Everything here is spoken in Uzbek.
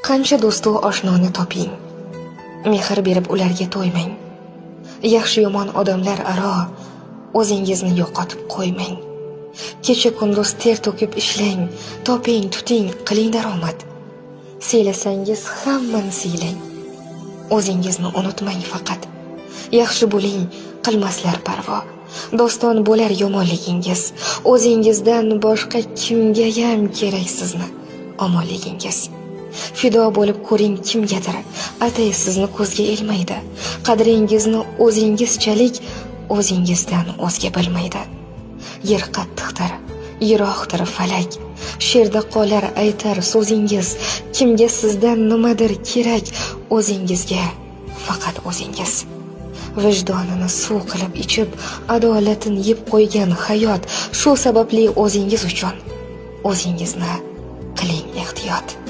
Qancha do'stu oshnoni toping, mehr berib ularga to'ymang. Yaxshi yomon odamlar aro o'zingizni yo'qotib qo'ymang. Kecha kunduz ter to'kib ishlang, toping, tuting, qiling daromad. Siylasangiz hammani siylang. O'zingizni unutmang faqat. Yaxshi bo'ling, qilmaslar parvo. Doston bo'lar yomonligingiz. O'zingizdan boshqa kimga ham kerak sizni omonligingiz. Fido bo'lib ko'ring kimgadir, atay sizni ko'zga ilmaydi. Qadringizni o'zingizchalik o'zingizdan o'zga bilmaydi. Yer qattiqdir, yiroqdir falak. She'rda qolar aytar so'zingiz. Kimga sizdan nimadir kerak, o'zingizga faqat o'zingiz. Vijdonini suv qilib ichib, adolatini yeb qo'ygan hayot. Shu sababli o'zingiz uchun o'zingizni qiling ehtiyot.